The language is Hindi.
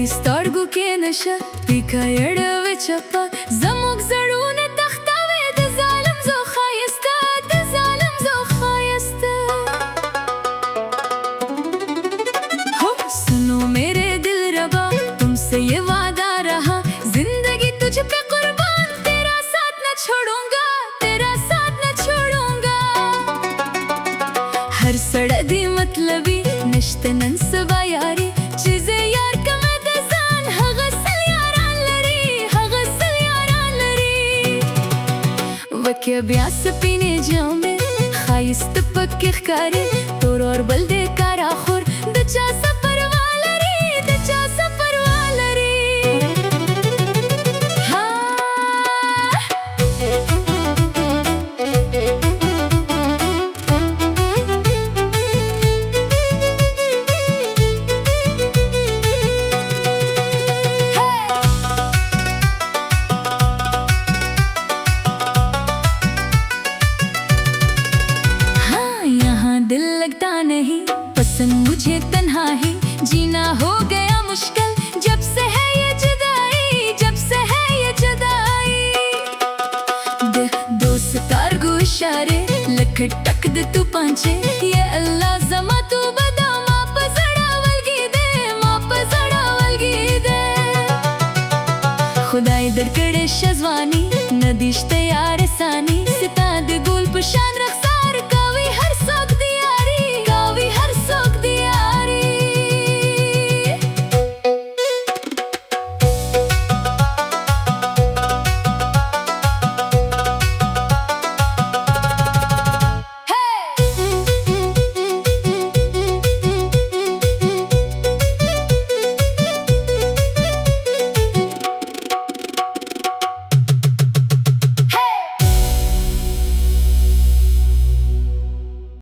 Stargu kenişe bir kayırdı ve çapa Zamok zarune taxta ve de zalim zo khayeste De zalim zo khayeste Ho suno mere dil raba तुमसे ये वादा रहा जिंदगी तुझ पे कुर्बान तेरा साथ न छोड़ूंगा तेरा साथ न छोड़ूंगा हर सड़दी मतलबी नश्ते नंसबा यारी चीज़ें यार कमे दजान हगसल यारान लरी वक्या ब्यास पीने जाऊं मैं खाइस्त पक्के खकारे तोर और बल्दे कारा खुर दचा सफर वालरी दचा सफर वालरी दिल लगता नहीं पसंद मुझे तन्हाई जीना हो गया मुश्किल जब से है ये जुदाई जब से है ये जुदाई दो सितार गो इशारे लख टक दे तू पांचे ये अल्लाह जमा